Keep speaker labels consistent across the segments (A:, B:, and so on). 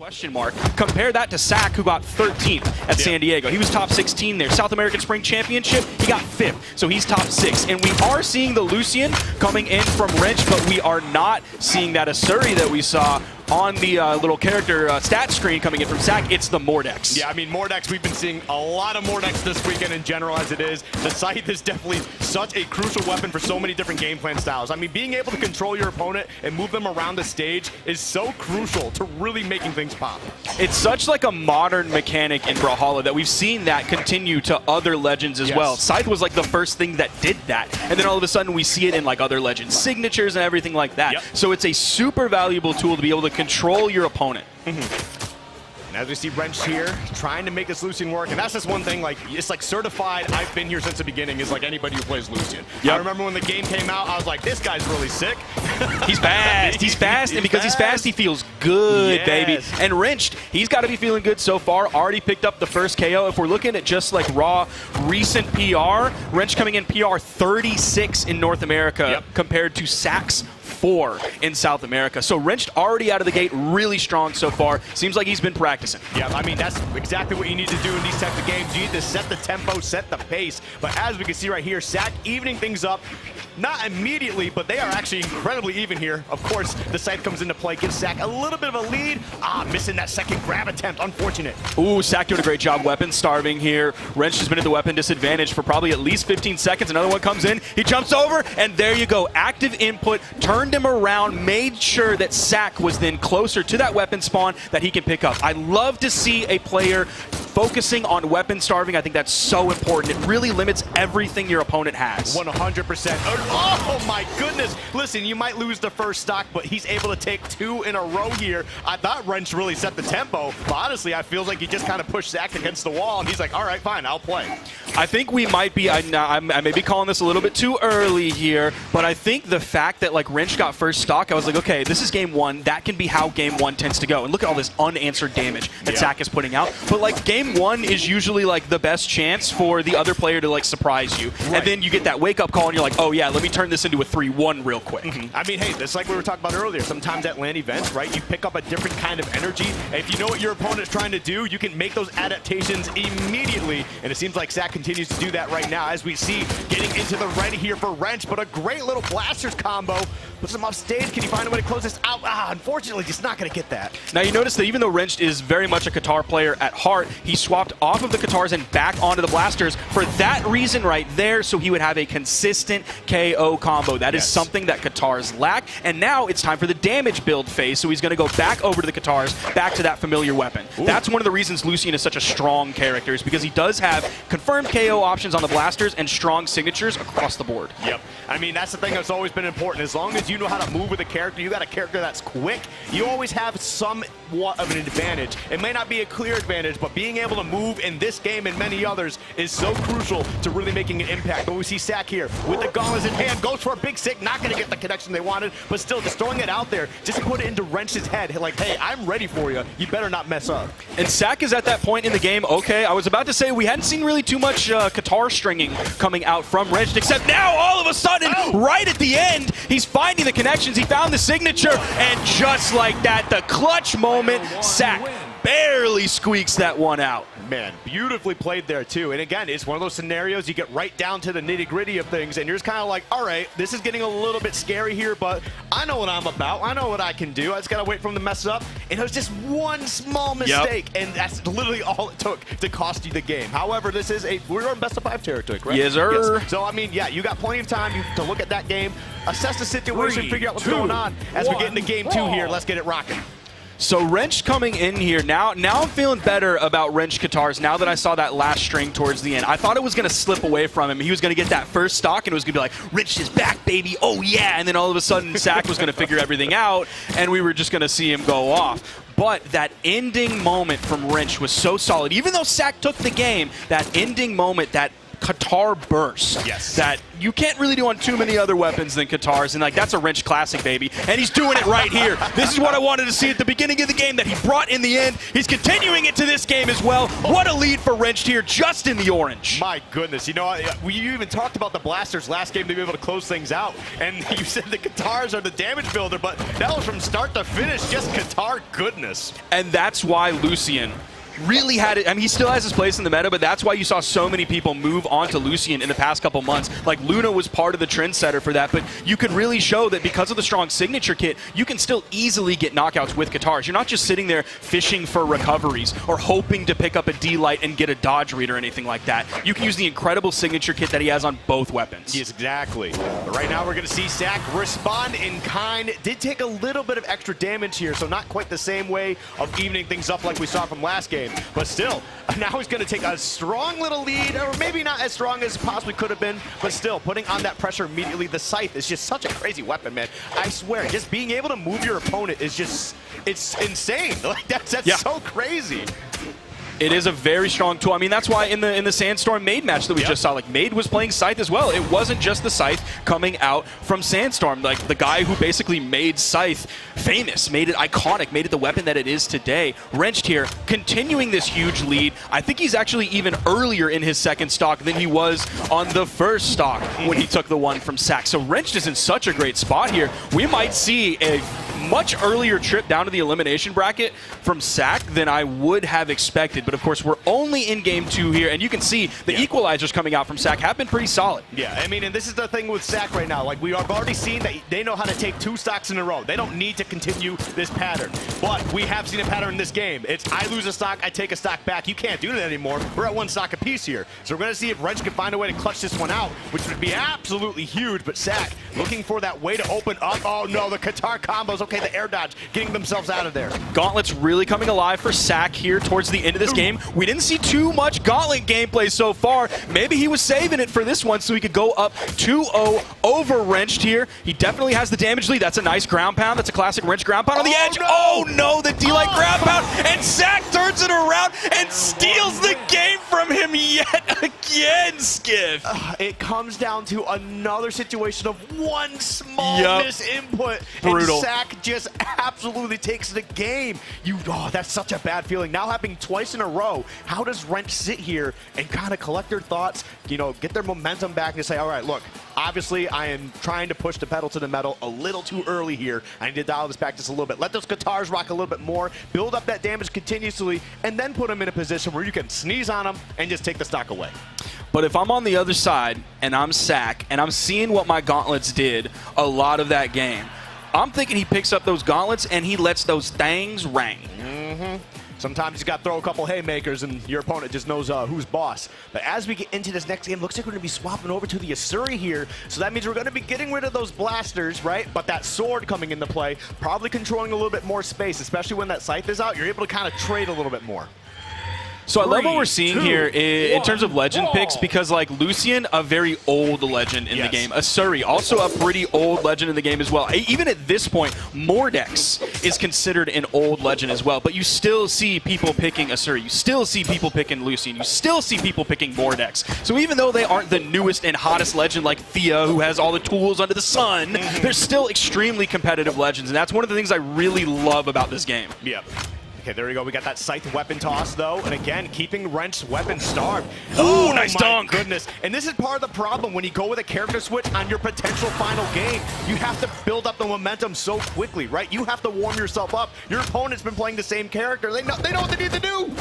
A: Question mark. Compare that to SAC, who got 13th at San Diego. He was top 16 there. South American Spring Championship, he got 5th, so he's top 6. And we are seeing the Lucian coming in from Wrench, but we are not seeing that Asuri that we saw on the little character stat screen coming in from SAC. It's the Mordex.
B: Yeah, I mean, Mordex, we've been seeing a lot of Mordex this weekend in general as it is. The Scythe is definitely such a crucial weapon for so many different game plan styles. I mean, being able to control your opponent and move them around the stage is so crucial to really making things pop.
A: It's such like a modern mechanic in Brawlhalla that we've seen that continue to other legends as well. Scythe was like the first thing that did that, and then all of a sudden we see it in like other legends, signatures and everything like that. So it's a super valuable tool to be able to control your opponent.
B: And as we see Wrench here, trying to make this Lucian work, and that's just one thing, like, it's like certified, I've been here since the beginning, is like anybody who plays Lucian. I remember when the game came out, I was like, this guy's really sick.
A: He's fast, he's fast, and because he's fast, he feels good, baby. And Wrenched, he's got to be feeling good so far, already picked up the first KO. If we're looking at just like raw recent PR, Wrench coming in PR 36 in North America compared to SAC's 4 in South America. So Wrenched already out of the gate really strong so far. Seems like he's been practicing.
B: Yeah, I mean, that's exactly what you need to do in these types of games. You need to set the tempo, set the pace. But as we can see right here, SAC evening things up. Not immediately, but they are actually incredibly even here. Of course, the Scythe comes into play, gives SAC a little bit of a lead. Missing that second grab attempt. Unfortunate.
A: Ooh, SAC doing a great job. Weapon starving here. Wrench has been at the weapon disadvantage for probably at least 15 seconds. Another one comes in. He jumps over, and there you go. Active input, turned him around, made sure that SAC was then closer to that weapon spawn that he can pick up. I love to see a player focusing on weapon starving. I think that's so important. It really limits everything your opponent has.
B: 100%. Oh my goodness. Listen, you might lose the first stock, but he's able to take 2 in a row here. I thought Wrench really set the tempo, but honestly, I feel like he just kind of pushed SAC against the wall, and he's like, all right, fine, I'll play.
A: I think we might be, I may be calling this a little bit too early here, but I think the fact that like Wrench got first stock, I was like, okay, this is game 1. That can be how game 1 tends to go. And look at all this unanswered damage that SAC is putting out. But like game 1 is usually like the best chance for the other player to like surprise you. And then you get that wake up call and you're like, oh yeah, let me turn this into a 3-1 real quick.
B: I mean, hey, that's like we were talking about earlier. Sometimes at LAN events, right, you pick up a different kind of energy. And if you know what your opponent is trying to do, you can make those adaptations immediately. And it seems like SAC continues to do that right now, as we see getting into the ready here for Wrench, but a great little blasters combo. Puts him off stage. Can he find a way to close this out? Unfortunately, just not going to get that.
A: Now, you notice that even though Wrench is very much a Qatar player at heart, he swapped off of the Qatars and back onto the blasters for that reason right there, so he would have a consistent KO combo. That is something that Qatars lack, and now it's time for the damage build phase, so he's going to go back over to the Qatars, back to that familiar weapon. That's one of the reasons Lucian is such a strong character, is because he does have confirmed KO options on the blasters and strong signatures across the board.
B: I mean, that's the thing that's always been important. As long as you know how to move with a character, you got a character that's quick, you always have somewhat of an advantage. It may not be a clear advantage, but being able to move in this game and many others is so crucial to really making an impact. But we see SAC here with the gauntlets in hand, goes for a big sick, not going to get the connection they wanted, but still just throwing it out there, just to put it into Wrench's head, like, hey, I'm ready for you. You better not mess up.
A: And SAC is at that point in the game, okay, I was about to say we hadn't seen really too much Qatar stringing coming out from Wrench, except now all of a sudden, right at the end, he's finding the connections, he found the signature, and just like that, the clutch moment, SAC barely squeaks that one out.
B: Man, beautifully played there too. And again, it's one of those scenarios you get right down to the nitty-gritty of things, and you're just kind of like, all right, this is getting a little bit scary here, but I know what I'm about. I know what I can do. I just got to wait for him to mess up. And it was just one small mistake, and that's literally all it took to cost you the game. However, this is we're in best of 5 territory, correct?
A: Yes, sir.
B: Yes. So, I mean, yeah, you got plenty of time to look at that game, assess the situation, figure out what's going on. As we get into game 2 here, let's get it rocking.
A: So Wrench coming in here, now I'm feeling better about Wrench Qatars now that I saw that last string towards the end. I thought it was going to slip away from him. He was going to get that first stock and it was going to be like, Wrench is back, baby, oh yeah, and then all of a sudden SAC was going to figure everything out and we were just going to see him go off. But that ending moment from Wrench was so solid. Even though SAC took the game, that ending moment, that Qatar burst that you can't really do on too many other weapons than Qatar's, and like that's a Wrench classic, baby. And he's doing it right here. This is what I wanted to see at the beginning of the game that he brought in the end. He's continuing it to this game as well. What a lead for Wrench here, just in the orange.
B: My goodness, you know, we even talked about the Blasters last game to be able to close things out, and you said the Qatars are the damage builder, but that was from start to finish, just Qatar goodness.
A: And that's why Lucian really had it. I mean, he still has his place in the meta, but that's why you saw so many people move on to Lucian in the past couple months. Like, Luna was part of the trendsetter for that, but you could really show that because of the strong signature kit, you can still easily get knockouts with Qatars. You're not just sitting there fishing for recoveries or hoping to pick up a D-Light and get a dodge read or anything like that. You can use the incredible signature kit that he has on both weapons.
B: Yes, exactly. But right now we're going to see SAC respond in kind. Did take a little bit of extra damage here, so not quite the same way of evening things up like we saw from last game. But still, now he's going to take a strong little lead, or maybe not as strong as possibly could have been, but still putting on that pressure immediately. The Scythe is just such a crazy weapon, man. I swear, just being able to move your opponent is just, it's insane. Like that's so crazy.
A: It is a very strong tool. I mean, that's why in the Sandstorm Made match that we just saw, like, Made was playing Scythe as well. It wasn't just the Scythe coming out from Sandstorm. Like, the guy who basically made Scythe famous, made it iconic, made it the weapon that it is today. Wrenched here, continuing this huge lead. I think he's actually even earlier in his second stock than he was on the first stock when he took the one from SAC. So Wrenched is in such a great spot here. We might see a much earlier trip down to the elimination bracket from SAC than I would have expected. But of course, we're only in game 2 here, and you can see the equalizers coming out from SAC have been pretty solid.
B: Yeah, I mean, and this is the thing with SAC right now. Like, we have already seen that they know how to take 2 stocks in a row. They don't need to continue this pattern. But we have seen a pattern in this game. It's I lose a stock, I take a stock back. You can't do that anymore. We're at 1 stock apiece here. So we're going to see if Wrench can find a way to clutch this one out, which would be absolutely huge. But SAC looking for that way to open up. Oh, no, the Qatar combos. Okay, the air dodge, getting themselves out of there.
A: Gauntlet's really coming alive for SAC here towards the end of this game. We didn't see too much Gauntlet gameplay so far. Maybe he was saving it for this one so he could go up 2-0 over Wrenched here. He definitely has the damage lead. That's a nice ground pound. That's a classic Wrench ground pound on the edge.
B: No.
A: Oh no, the D-Light ground pound, and SAC turns it around and steals the game from him yet again, Skiff.
B: It comes down to another situation of one small misinput.
A: Brutal.
B: And SAC just absolutely takes the game. That's such a bad feeling. Now happening twice in a row. How does Wrench sit here and kind of collect their thoughts, you know, get their momentum back and say, all right, look, obviously I am trying to push the pedal to the metal a little too early here. I need to dial this back just a little bit. Let those Qatars rock a little bit more, build up that damage continuously, and then put them in a position where you can sneeze on them and just take the stock away.
A: But if I'm on the other side and I'm SAC and I'm seeing what my Gauntlets did a lot of that game, I'm thinking he picks up those Gauntlets and he lets those things rain.
B: Sometimes you got to throw a couple haymakers and your opponent just knows who's boss. But as we get into this next game, looks like we're going to be swapping over to the Asuri here. So that means we're going to be getting rid of those blasters, right? But that sword coming into play, probably controlling a little bit more space, especially when that Scythe is out. You're able to kind of trade a little bit more.
A: So I love what we're seeing here in terms of legend picks, because like Lucian, a very old legend in the game. Asuri, also a pretty old legend in the game as well. Even at this point, Mordex is considered an old legend as well, but you still see people picking Asuri. You still see people picking Lucian. You still see people picking Mordex. So even though they aren't the newest and hottest legend like Thea, who has all the tools under the sun, they're still extremely competitive legends, and that's one of the things I really love about this game.
B: Yep. Okay, there we go. We got that Scythe weapon toss, though. And again, keeping Wrench's weapon starved.
A: Oh, nice dunk.
B: Goodness. And this is part of the problem when you go with a character switch on your potential final game. You have to build up the momentum so quickly, right? You have to warm yourself up. Your opponent's been playing the same character. They know what they need to do.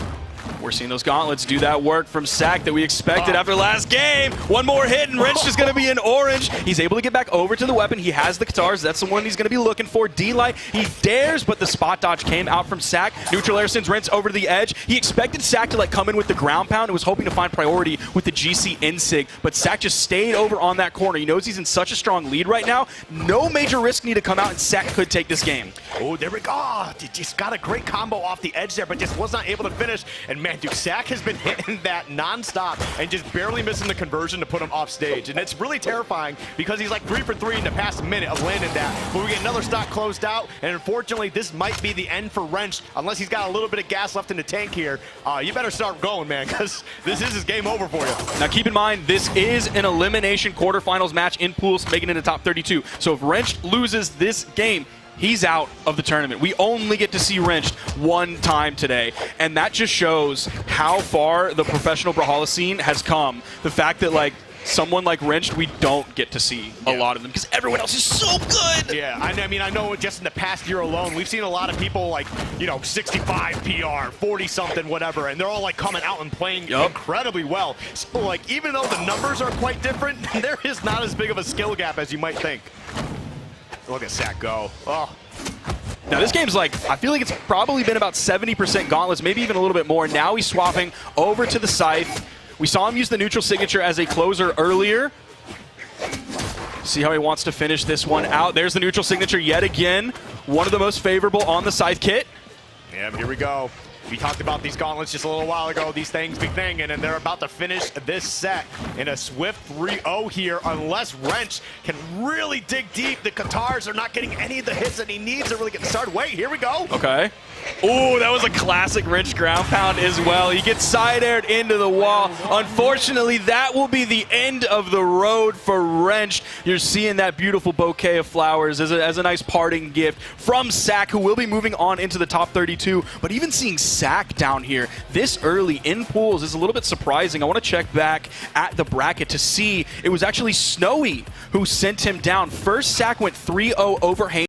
A: We're seeing those Gauntlets do that work from SAC that we expected after last game. One more hit and Wrench is going to be in orange. He's able to get back over to the weapon. He has the Qatars. That's the one he's going to be looking for. D-Light, he dares, but the spot dodge came out from SAC. Neutral air sends Wrench over to the edge. He expected SAC to like come in with the ground pound and was hoping to find priority with the GC Insig, but SAC just stayed over on that corner. He knows he's in such a strong lead right now. No major risk need to come out, and SAC could take this game.
B: Oh, there we go. He just got a great combo off the edge there, but just was not able to finish. And man, man, dude, SAC has been hitting that nonstop and just barely missing the conversion to put him off stage. And it's really terrifying because he's like 3 for 3 in the past minute of landing that. But we get another stock closed out, and unfortunately, this might be the end for Wrenched. Unless he's got a little bit of gas left in the tank here, you better start going, man, because this is his game over for you.
A: Now keep in mind, this is an elimination quarterfinals match in pools, making it a top 32. So if Wrenched loses this game, he's out of the tournament. We only get to see Wrenched one time today, and that just shows how far the professional Brawlhalla scene has come. The fact that, like, someone like Wrenched, we don't get to see a lot of them because everyone else is so good.
B: Yeah, I mean, I know just in the past year alone, we've seen a lot of people like, you know, 65 PR, 40-something, whatever, and they're all like coming out and playing incredibly well. So, like, even though the numbers are quite different, there is not as big of a skill gap as you might think. Look at SAC go. Oh.
A: Now this game's like, I feel like it's probably been about 70% gauntlets, maybe even a little bit more. Now he's swapping over to the Scythe. We saw him use the neutral signature as a closer earlier. See how he wants to finish this one out. There's the neutral signature yet again. One of the most favorable on the Scythe kit.
B: Yeah, here we go. We talked about these gauntlets just a little while ago, these things big thing, and then they're about to finish this set in a swift 3-0 here, unless Wrench can really dig deep. The Qatars are not getting any of the hits that he needs to really get started. Wait, here we go.
A: Okay. Oh, that was a classic Wrench ground pound as well. He gets side-aired into the wall. Unfortunately, that will be the end of the road for Wrench. You're seeing that beautiful bouquet of flowers as a nice parting gift from SAC, who will be moving on into the top 32. But even seeing SAC down here this early in pools is a little bit surprising. I want to check back at the bracket to see it was actually Snowy who sent him down. First, SAC went 3-0 over Haynes.